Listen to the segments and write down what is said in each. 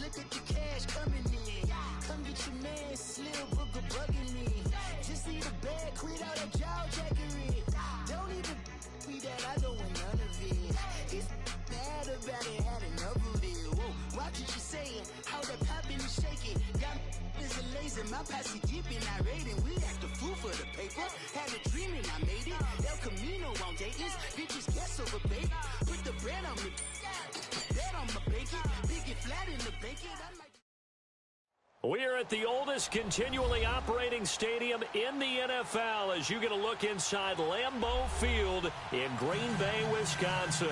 look at the cash coming in. Come get your man, Slim Booker bugging me. Just need a bag, quit all that jaw jackery. Don't even me that I don't want none of it. He's mad about it, had enough of it. Whoa, watch what you saying, how that poppin' and shaking. Got is a laser, my posse deep and I raiding. We act a fool for the paper. Had a dream and I made it. El Camino on Dayton's, bitches guess over bait. Put the bread on me, bread on my bacon. Big it flat in the bacon. We are at the oldest continually operating stadium in the NFL as you get a look inside Lambeau Field in Green Bay, Wisconsin.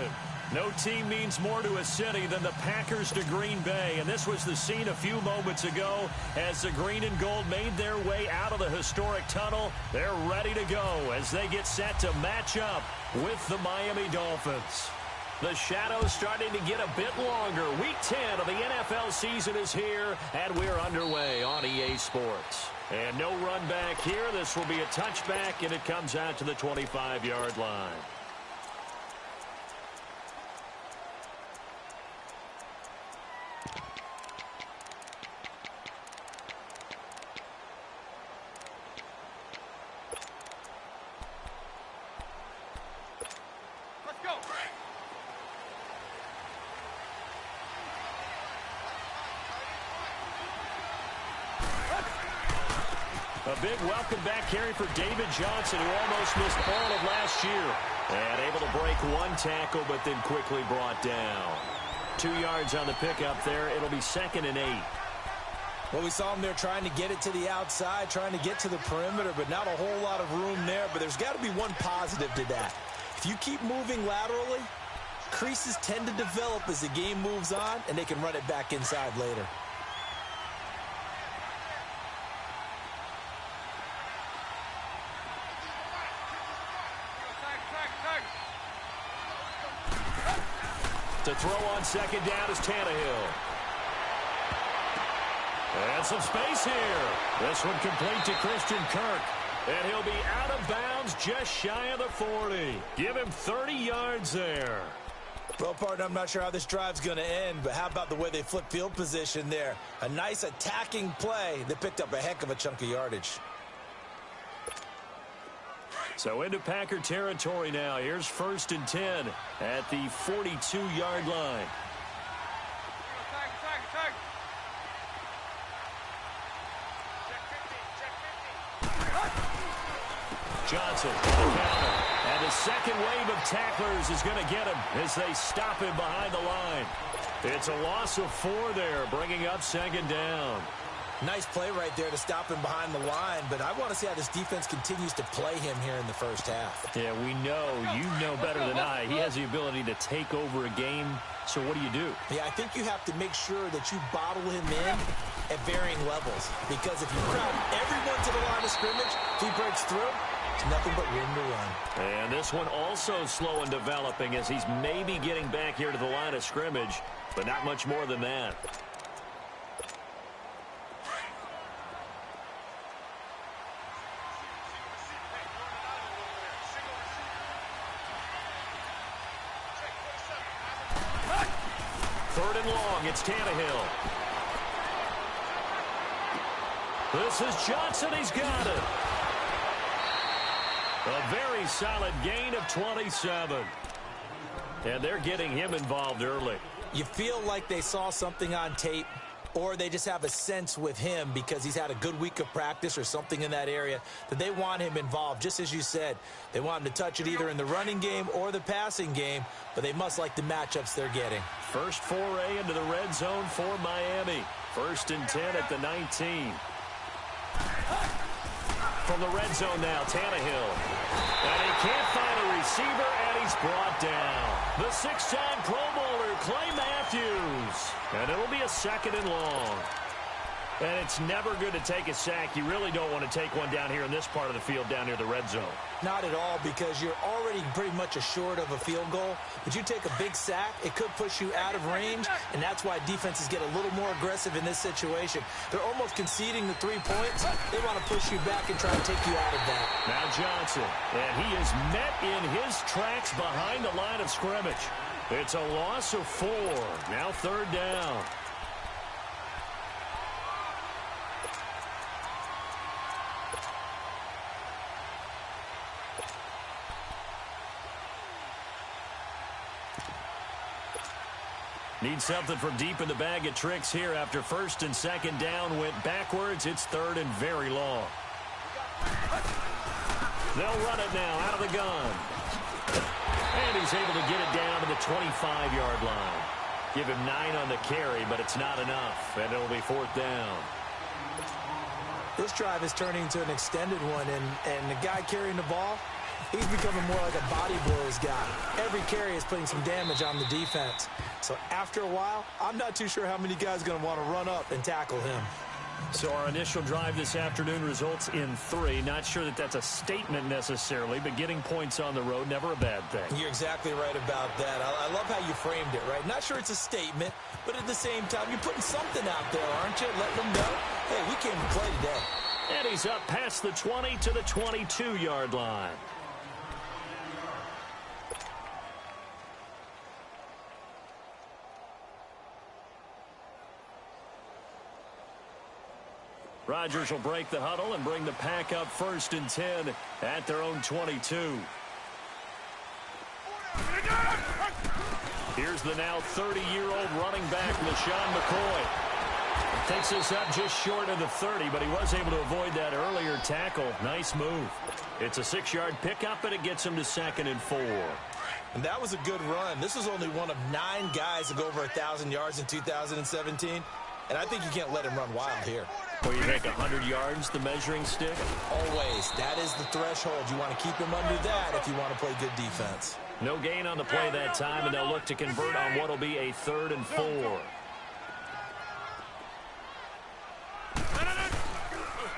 No team means more to a city than the Packers to Green Bay, and this was the scene a few moments ago as the green and gold made their way out of the historic tunnel. They're ready to go as they get set to match up with the Miami Dolphins. The shadows starting to get a bit longer. Week 10 of the NFL season is here, and we're underway on EA Sports. And no run back here. This will be a touchback, and it comes out to the 25-yard line. A big welcome back carry for David Johnson, who almost missed all of last year. And able to break one tackle, but then quickly brought down. 2 yards on the pickup there. It'll be 2nd and 8. Well, we saw him there trying to get it to the outside, trying to get to the perimeter, but not a whole lot of room there. But there's got to be one positive to that. If you keep moving laterally, creases tend to develop as the game moves on, and they can run it back inside later. To throw on 2nd down is Tannehill. And some space here. This one complete to Christian Kirk. And he'll be out of bounds just shy of the 40. Give him 30 yards there. Well, partner, I'm not sure how this drive's going to end, but how about the way they flip field position there? A nice attacking play that picked up a heck of a chunk of yardage. So into Packer territory now. Here's 1st and 10 at the 42-yard line. Johnson on the counter. And the second wave of tacklers is going to get him as they stop him behind the line. It's a loss of 4 there, bringing up 2nd down. Nice play right there to stop him behind the line, but I want to see how this defense continues to play him here in the first half. Yeah, we know. You know better than I. He has the ability to take over a game, so what do you do? Yeah, I think you have to make sure that you bottle him in at varying levels, because if you crowd everyone to the line of scrimmage, if he breaks through, it's nothing but room to run. And this one also slow in developing as he's maybe getting back here to the line of scrimmage, but not much more than that. Third and long, it's Tannehill. This is Johnson, he's got it. A very solid gain of 27. And they're getting him involved early. You feel like they saw something on tape, or they just have a sense with him because he's had a good week of practice or something in that area that they want him involved. Just as you said, they want him to touch it either in the running game or the passing game, but they must like the matchups they're getting. First foray into the red zone for Miami. 1st and 10 at the 19. From the red zone now, Tannehill. And he can't find a receiver, and he's brought down. The 6-time Pro Bowler, Clay Matthews. And it'll be a 2nd and long. And it's never good to take a sack. You really don't want to take one down here in this part of the field, down near the red zone. Not at all, because you're already pretty much assured of a field goal. But you take a big sack, it could push you out of range, and that's why defenses get a little more aggressive in this situation. They're almost conceding the 3 points. They want to push you back and try to take you out of that. Now Johnson, and he is met in his tracks behind the line of scrimmage. It's a loss of 4. Now 3rd down. Need something from deep in the bag of tricks here after first and second down went backwards. It's third and very long. They'll run it now out of the gun. And he's able to get it down to the 25-yard line. Give him 9 on the carry, but it's not enough, and it'll be fourth down. This drive is turning into an extended one, and the guy carrying the ball, he's becoming more like a body blows guy. Every carry is putting some damage on the defense. So after a while, I'm not too sure how many guys are going to want to run up and tackle him. So our initial drive this afternoon results in 3. Not sure that that's a statement necessarily, but getting points on the road, never a bad thing. You're exactly right about that. I love how you framed it, right? Not sure it's a statement, but at the same time, you're putting something out there, aren't you? Letting them know, hey, we came to play today. And he's up past the 20 to the 22-yard line. Rodgers will break the huddle and bring the pack up first and 10 at their own 22. Here's the now 30-year-old running back, LaShawn McCoy. Takes us up just short of the 30, but he was able to avoid that earlier tackle. Nice move. It's a 6-yard pickup, and it gets him to 2nd and 4. And that was a good run. This was only one of 9 guys to go over 1,000 yards in 2017, and I think you can't let him run wild here. Or you think 100 yards, the measuring stick? Always. That is the threshold. You want to keep him under that if you want to play good defense. No gain on the play that time, and they'll look to convert on what will be a 3rd and 4.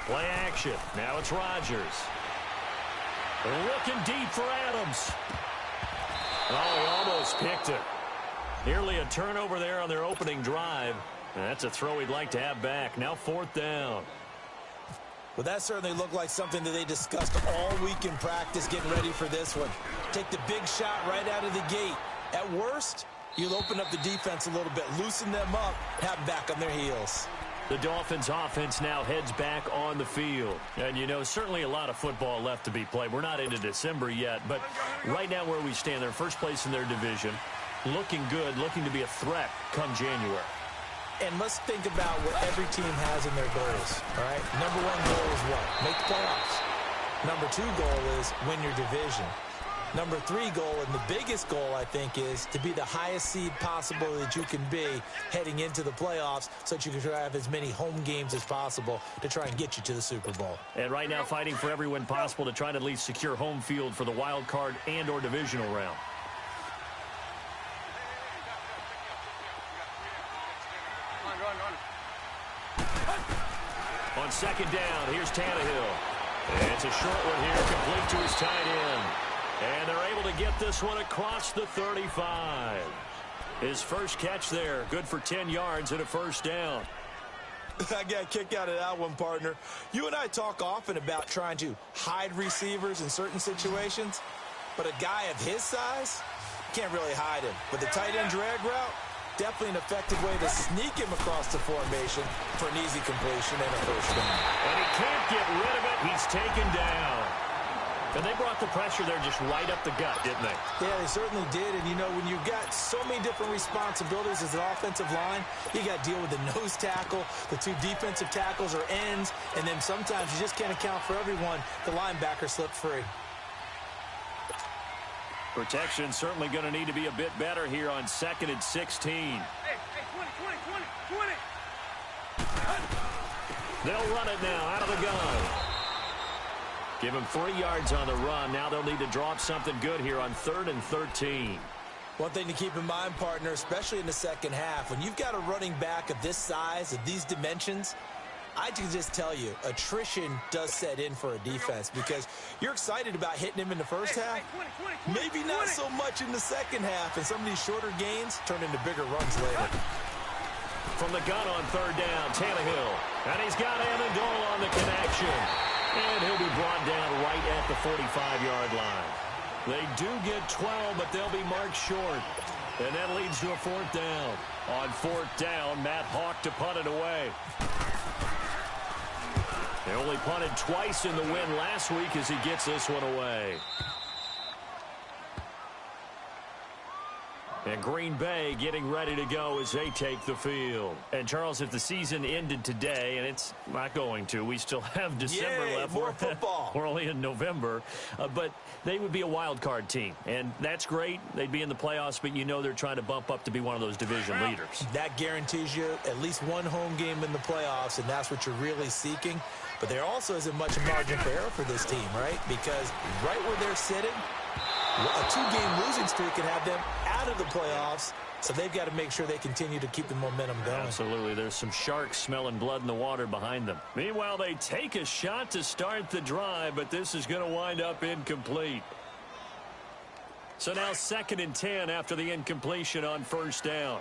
Play action. Now it's Rodgers. Looking deep for Adams. Oh, he almost picked it. Nearly a turnover there on their opening drive. And that's a throw he'd like to have back. Now 4th down. Well, that certainly looked like something that they discussed all week in practice, getting ready for this one. Take the big shot right out of the gate. At worst, you'll open up the defense a little bit, loosen them up, have them back on their heels. The Dolphins offense now heads back on the field. And, you know, certainly a lot of football left to be played. We're not into December yet, but right now where we stand, they're first place in their division. Looking good, looking to be a threat come January. And let's think about what every team has in their goals, all right? Number 1 goal is what? Make the playoffs. Number 2 goal is win your division. Number 3 goal, and the biggest goal, I think, is to be the highest seed possible that you can be heading into the playoffs so that you can have as many home games as possible to try and get you to the Super Bowl. And right now fighting for every win possible to try to at least secure home field for the wild card and or divisional round. On 2nd down, here's Tannehill. And it's a short one here, complete to his tight end. And they're able to get this one across the 35. His first catch there, good for 10 yards and a first down. I got a kick out of that one, partner. You and I talk often about trying to hide receivers in certain situations, but a guy of his size, can't really hide him. With the tight end drag route, definitely an effective way to sneak him across the formation for an easy completion and a first down. And he can't get rid of it. He's taken down. And they brought the pressure there just right up the gut, didn't they? Yeah, they certainly did. And, you know, when you've got so many different responsibilities as an offensive line, you got to deal with the nose tackle, the 2 defensive tackles or ends, and then sometimes you just can't account for everyone. The linebacker slipped free. Protection certainly going to need to be a bit better here on 2nd and 16. Hey, 20. They'll run it now out of the gun. Give them 3 yards on the run. Now they'll need to draw up something good here on 3rd and 13. One thing to keep in mind, partner, especially in the second half, when you've got a running back of this size, of these dimensions, I can just tell you, attrition does set in for a defense because you're excited about hitting him in the first half. Maybe not so much in the second half, and some of these shorter gains turn into bigger runs later. From the gun on 3rd down, Tannehill. And he's got Amendola on the connection. And he'll be brought down right at the 45-yard line. They do get 12, but they'll be marked short. And that leads to a 4th down. On 4th down, Matt Hawk to punt it away. They only punted twice in the win last week as he gets this one away. And Green Bay getting ready to go as they take the field. And, Charles, if the season ended today, and it's not going to, we still have December left. More football. We're only in November. But they would be a wild card team. And that's great. They'd be in the playoffs, but you know they're trying to bump up to be one of those division leaders. That guarantees you at least one home game in the playoffs, and that's what you're really seeking. But there also isn't much margin for error for this team, right? Because right where they're sitting, a 2-game losing streak could have them out of the playoffs, so they've got to make sure they continue to keep the momentum going. Absolutely. There's some sharks smelling blood in the water behind them. Meanwhile, they take a shot to start the drive, but this is going to wind up incomplete. So now 2nd and 10 after the incompletion on first down.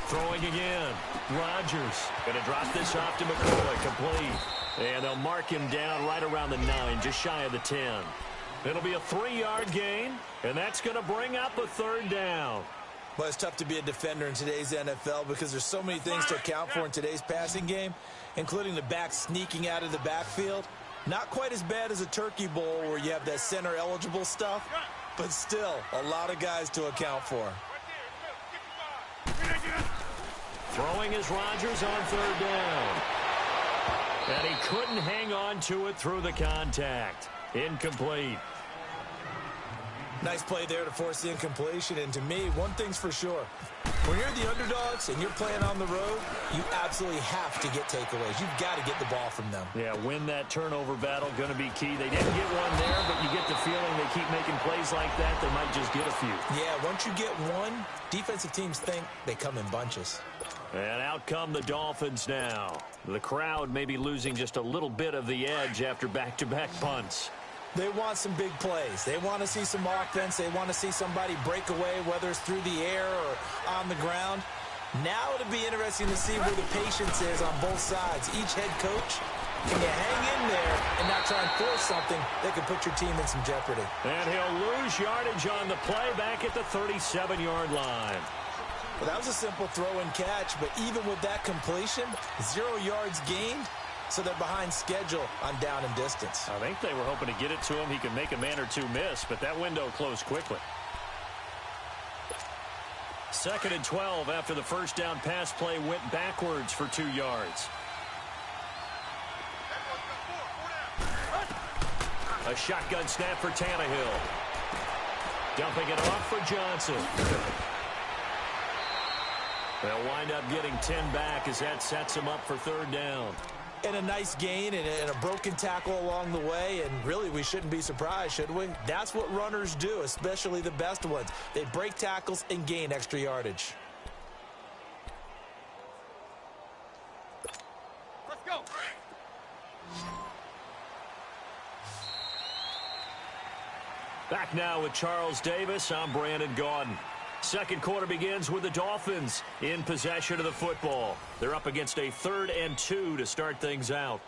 Throwing again. Rodgers going to drop this off to McCoy. Complete. And they'll mark him down right around the 9, just shy of the 10. It'll be a 3-yard gain, and that's going to bring up a 3rd down. Well, it's tough to be a defender in today's NFL because there's so many things to account for in today's passing game, including the back sneaking out of the backfield. Not quite as bad as a turkey bowl where you have that center-eligible stuff, but still a lot of guys to account for. Throwing is Rodgers on 3rd down. And he couldn't hang on to it through the contact. Incomplete. Nice play there to force the incompletion. And to me, one thing's for sure. When you're the underdogs and you're playing on the road, you absolutely have to get takeaways. You've got to get the ball from them. Yeah, win that turnover battle, going to be key. They didn't get one there, but you get the feeling they keep making plays like that, they might just get a few. Yeah, once you get one, defensive teams think they come in bunches. And out come the Dolphins now. The crowd may be losing just a little bit of the edge after back-to-back punts. They want some big plays. They want to see some offense. They want to see somebody break away, whether it's through the air or on the ground. Now it'll be interesting to see where the patience is on both sides. Each head coach, can you hang in there and not try and force something that could put your team in some jeopardy? And he'll lose yardage on the play back at the 37-yard line. Well, that was a simple throw and catch, but even with that completion, 0 yards gained, so they're behind schedule on down and distance. I think they were hoping to get it to him. He could make a man or two miss, but that window closed quickly. 2nd and 12 after the first down pass play went backwards for 2 yards. A shotgun snap for Tannehill. Dumping it off for Johnson. They'll wind up getting 10 back as that sets them up for 3rd down. And a nice gain and a broken tackle along the way, and really we shouldn't be surprised, should we? That's what runners do, especially the best ones. They break tackles and gain extra yardage. Let's go. Back now with Charles Davis. I'm Brandon Gaudin. Second quarter begins with the Dolphins in possession of the football. They're up against a 3rd and 2 to start things out.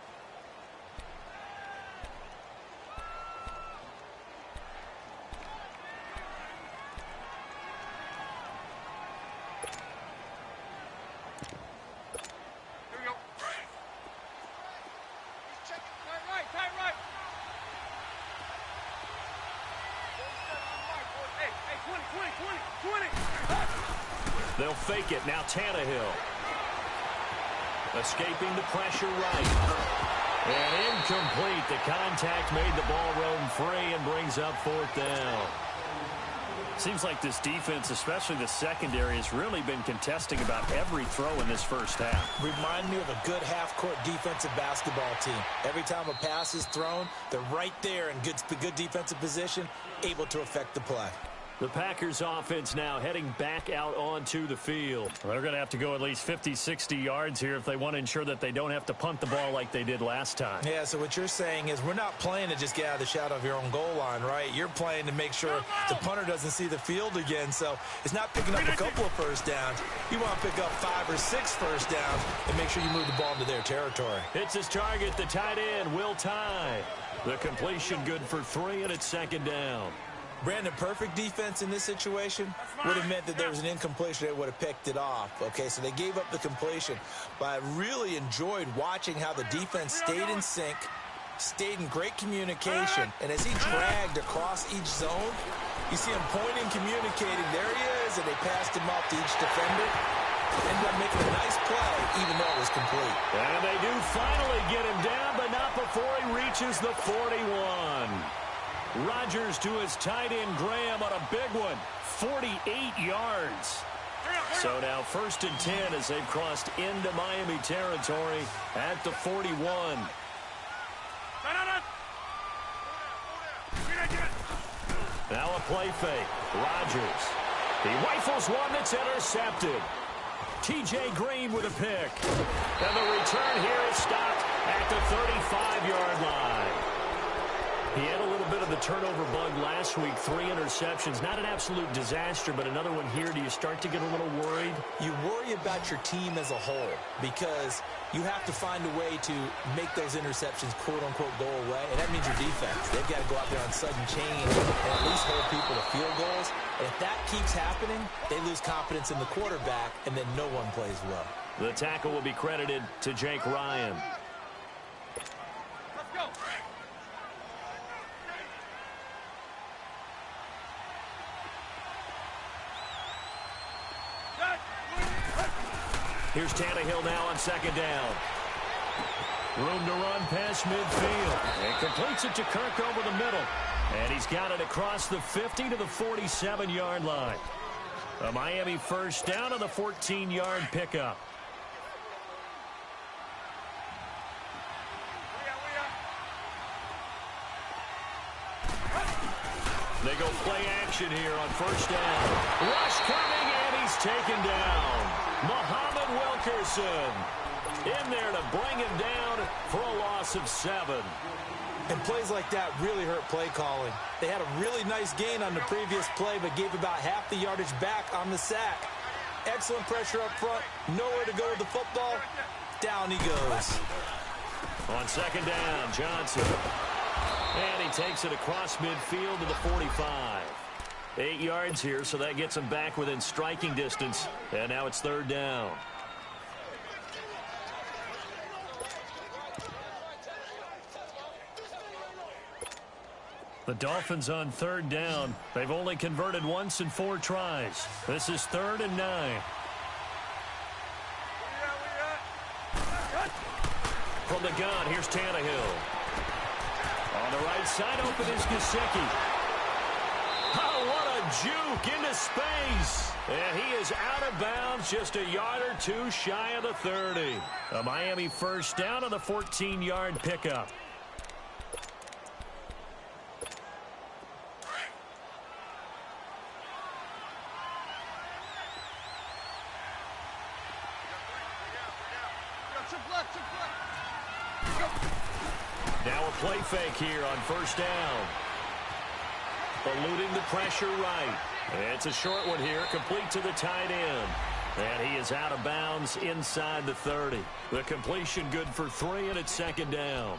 Here we go. He's checking. Tight right. Hey, 20. They'll fake it. Now Tannehill. Escaping the pressure right. And incomplete. The contact made the ball roam free and brings up 4th down. Seems like this defense, especially the secondary, has really been contesting about every throw in this first half. Remind me of a good half-court defensive basketball team. Every time a pass is thrown, they're right there in good defensive position, able to affect the play. The Packers offense now heading back out onto the field. Well, they're going to have to go at least 50, 60 yards here if they want to ensure that they don't have to punt the ball like they did last time. Yeah, so what you're saying is we're not playing to just get out of the shadow of your own goal line, right? You're playing to make sure the punter doesn't see the field again. So it's not picking up a couple of first downs. You want to pick up 5 or 6 first downs and make sure you move the ball into their territory. Hits his target, the tight end, Will Tye. The completion good for 3, and it's 2nd down. Brandon, perfect defense in this situation would have meant that there was an incompletion. They would have picked it off. Okay, so they gave up the completion. But I really enjoyed watching how the defense stayed in sync, stayed in great communication. And as he dragged across each zone, you see him pointing, communicating. There he is, and they passed him off to each defender. Ended up making a nice play, even though it was complete. And they do finally get him down, but not before he reaches the 41. Rodgers to his tight end, Graham, on a big one. 48 yards. So now 1st and 10 as they've crossed into Miami territory at the 41. Now a play fake. Rodgers. He rifles one that's intercepted. T.J. Green with a pick. And the return here is stopped at the 35-yard line. He had a little bit of the turnover bug last week. 3 interceptions. Not an absolute disaster, but another one here. Do you start to get a little worried? You worry about your team as a whole because you have to find a way to make those interceptions, quote-unquote, go away. And that means your defense. They've got to go out there on sudden change and at least hold people to field goals. And if that keeps happening, they lose confidence in the quarterback, and then no one plays well. The tackle will be credited to Jake Ryan. Let's go. Here's Tannehill now on 2nd down. Room to run past midfield. And completes it to Kirk over the middle. And he's got it across the 50 to the 47-yard line. A Miami 1st down on the 14-yard pickup. They go play action here on 1st down. Rush coming, and he's taken down. Muhammad Wilkerson in there to bring him down for a loss of 7. And plays like that really hurt play calling. They had a really nice gain on the previous play, but gave about half the yardage back on the sack. Excellent pressure up front. Nowhere to go with the football. Down he goes. On 2nd down, Johnson. And he takes it across midfield to the 45. 8 yards here, so that gets him back within striking distance. And now it's 3rd down. The Dolphins on 3rd down. They've only converted once in 4 tries. This is 3rd and 9. From the gun, here's Tannehill. On the right side, open is Gesicki. Oh, what a juke into space. And he is out of bounds, just a yard or two shy of the 30. A Miami 1st down on the 14-yard pickup. Now a play fake here on 1st down. Eluding the pressure right. It's a short one here, complete to the tight end. And he is out of bounds inside the 30. The completion good for 3, and it's 2nd down.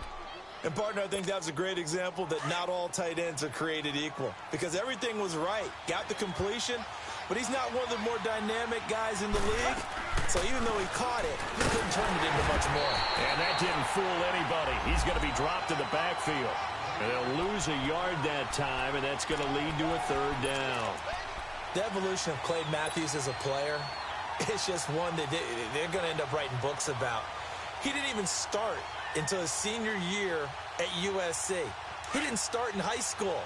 And, partner, I think that's a great example that not all tight ends are created equal. Because everything was right. Got the completion, but he's not one of the more dynamic guys in the league. So even though he caught it, he couldn't turn it into much more. And that didn't fool anybody. He's going to be dropped in the backfield. And they'll lose a yard that time, and that's going to lead to a 3rd down. The evolution of Clay Matthews as a player, it's just one that they're going to end up writing books about. He didn't even start until his senior year at USC. He didn't start in high school.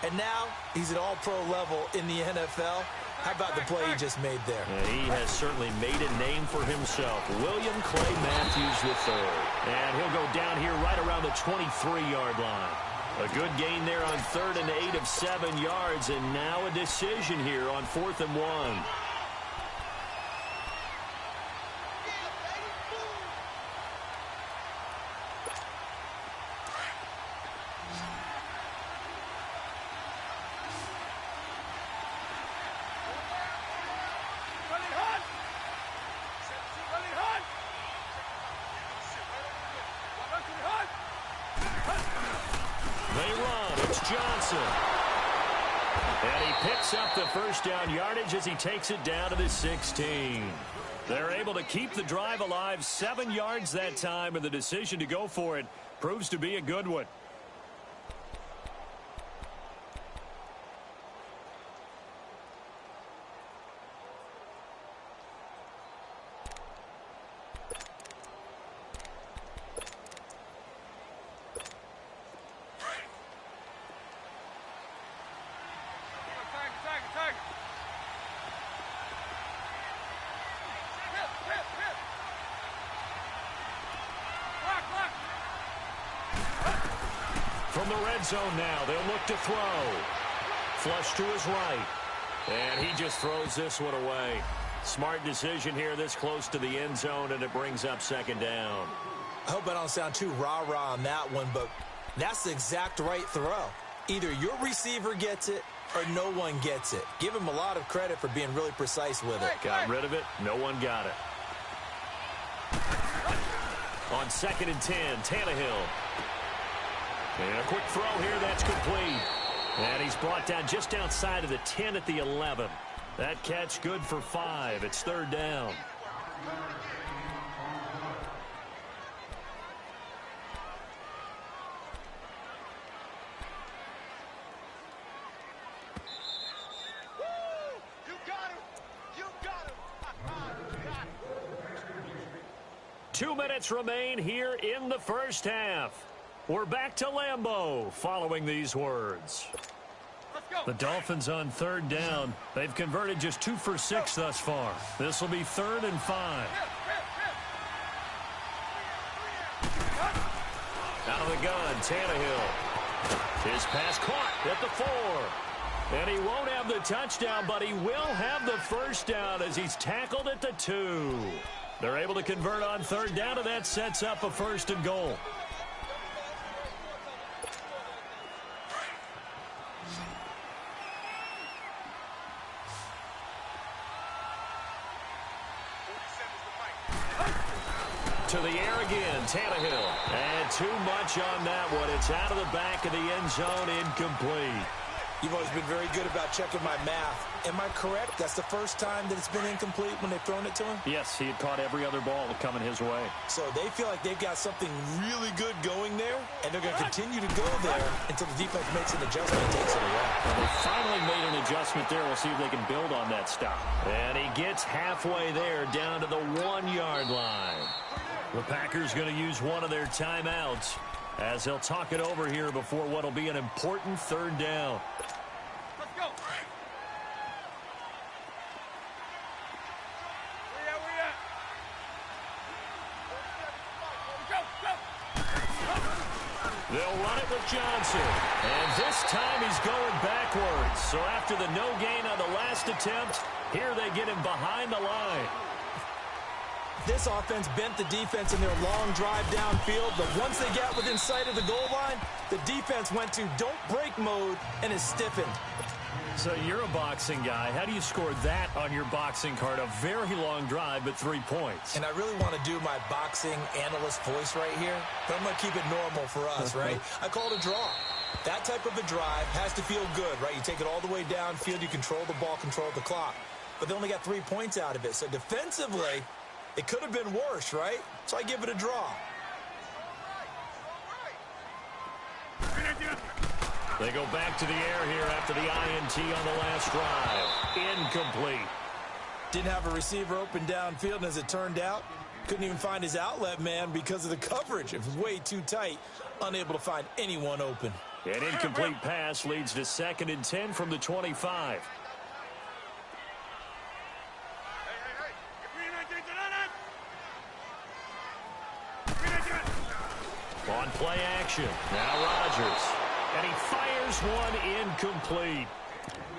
And now he's at all-pro level in the NFL. How about the play he just made there? And he has certainly made a name for himself. William Clay Matthews III. And he'll go down here right around the 23-yard line. A good gain there on 3rd and 8 of 7 yards. And now a decision here on 4th and 1. Johnson. And he picks up the 1st down yardage as he takes it down to the 16. They're able to keep the drive alive, 7 yards that time, and the decision to go for it proves to be a good one. From the red zone now, they'll look to throw. Flush to his right. And he just throws this one away. Smart decision here this close to the end zone, and it brings up second down. I hope I don't sound too rah-rah on that one, but that's the exact right throw. Either your receiver gets it or no one gets it. Give him a lot of credit for being really precise with it. Got rid of it. No one got it. On 2nd and 10, Tannehill. And a quick throw here, that's complete. And he's brought down just outside of the 10 at the 11. That catch good for 5. It's 3rd down. You got him. You got him. 2 minutes remain here in the first half. We're back to Lambeau following these words. Let's go. The Dolphins on 3rd down. They've converted just 2 for 6 thus far. This will be 3rd and 5. Out of the gun, Tannehill. His pass caught at the 4. And he won't have the touchdown, but he will have the first down as he's tackled at the 2. They're able to convert on 3rd down, and that sets up a 1st and goal. To the air again, Tannehill. And too much on that one. It's out of the back of the end zone, incomplete. You've always been very good about checking my math. Am I correct? That's the first time that it's been incomplete when they've thrown it to him? Yes, he had caught every other ball coming his way. So they feel like they've got something really good going there, and they're going to continue to go there until the defense makes an adjustment and takes it away. Well, they finally made an adjustment there. We'll see if they can build on that stop. And he gets halfway there down to the 1-yard line. The Packers going to use one of their timeouts as they'll talk it over here before what will be an important 3rd down. Let's go. Where you at? Go. They'll run it with Johnson. And this time he's going backwards. So after the no gain on the last attempt, here they get him behind the line. This offense bent the defense in their long drive downfield, but once they got within sight of the goal line, the defense went to don't break mode and is stiffened. So you're a boxing guy. How do you score that on your boxing card? A very long drive, but 3 points. And I really want to do my boxing analyst voice right here, but I'm going to keep it normal for us, right? I call it a draw. That type of a drive has to feel good, right? You take it all the way downfield, you control the ball, control the clock. But they only got 3 points out of it. So defensively, it could have been worse, right? So I give it a draw. They go back to the air here after the INT on the last drive. Incomplete. Didn't have a receiver open downfield, and as it turned out, couldn't even find his outlet man because of the coverage. It was way too tight, unable to find anyone open. An incomplete pass leads to 2nd and 10 from the 25. On play action, now Rodgers. And he fires one incomplete.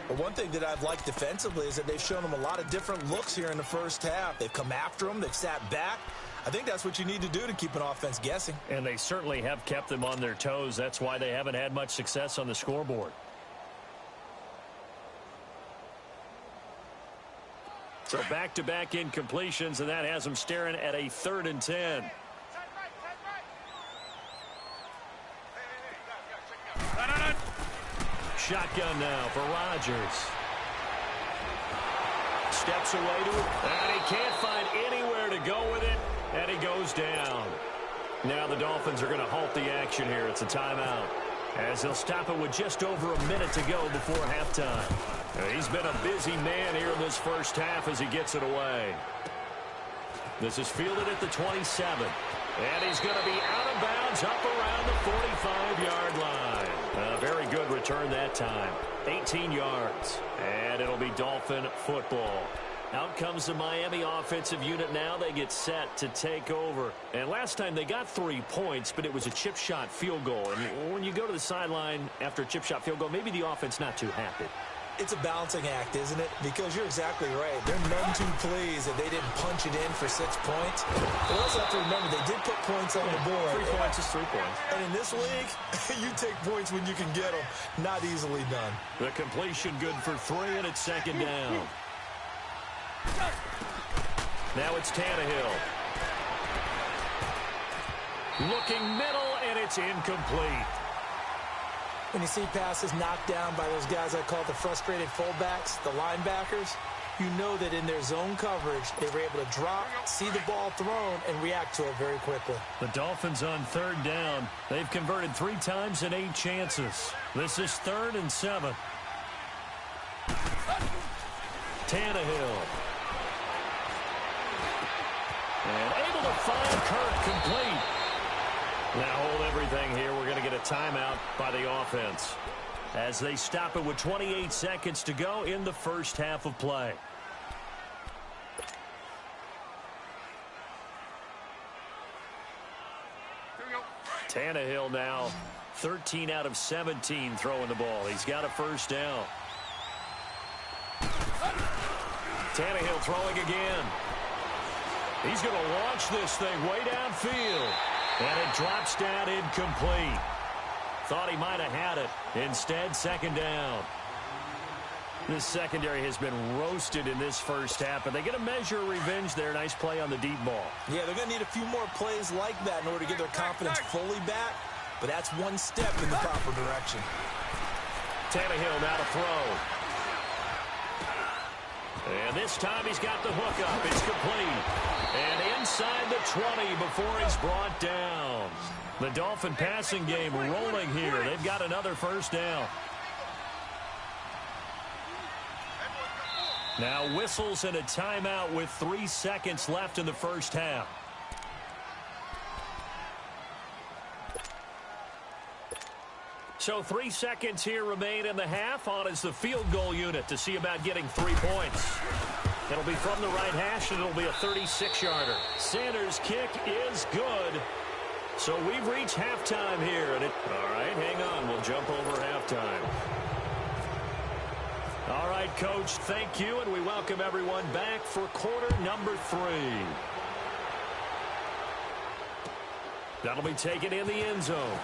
But one thing that I've liked defensively is that they've shown them a lot of different looks here in the first half. They've come after them. They've sat back. I think that's what you need to do to keep an offense guessing. And they certainly have kept them on their toes. That's why they haven't had much success on the scoreboard. So back-to-back incompletions, and that has them staring at a 3rd and 10. Shotgun now for Rodgers. Steps away to it, and he can't find anywhere to go with it, and he goes down. Now the Dolphins are going to halt the action here. It's a timeout, as they'll stop it with just over a minute to go before halftime. He's been a busy man here in this first half as he gets it away. This is fielded at the 27. And he's going to be out of bounds up around the 45-yard line. A very good return that time. 18 yards. And it'll be Dolphin football. Out comes the Miami offensive unit now. They get set to take over. And last time they got 3 points, but it was a chip shot field goal. And when you go to the sideline after a chip shot field goal, maybe the offense not too happy. It's a balancing act, isn't it? Because you're exactly right. They're none too pleased that they didn't punch it in for 6 points. But also have to remember, they did put points on the board. 3 points is 3 points. And in this league, you take points when you can get them. Not easily done. The completion good for 3, and it's second down. Now it's Tannehill. Looking middle, and it's incomplete. When you see passes knocked down by those guys I call the frustrated fullbacks, the linebackers, you know that in their zone coverage, they were able to drop, see the ball thrown, and react to it very quickly. The Dolphins on third down. They've converted 3 times in 8 chances. This is 3rd and 7. Tannehill. And able to find Kirk complete. Now hold everything here. We're going to get a timeout by the offense as they stop it with 28 seconds to go in the first half of play. Tannehill now 13 out of 17 throwing the ball. He's got a first down. Tannehill throwing again. He's going to launch this thing way downfield. And it drops down incomplete. Thought he might have had it. Instead, second down. This secondary has been roasted in this first half, but they get a measure of revenge there. Nice play on the deep ball. Yeah, they're going to need a few more plays like that in order to get their confidence fully back, but that's one step in the proper direction. Tannehill now to throw. And this time he's got the hook up. It's complete. And inside the 20 before he's brought down. The Dolphin passing game rolling here. They've got another first down. Now whistles and a timeout with 3 seconds left in the first half. So 3 seconds here remain in the half. On is the field goal unit to see about getting 3 points. It'll be from the right hash, and it'll be a 36-yarder. Sanders' kick is good. So we've reached halftime here. And all right, hang on. We'll jump over halftime. All right, Coach, thank you, and we welcome everyone back for quarter number 3. That'll be taken in the end zone.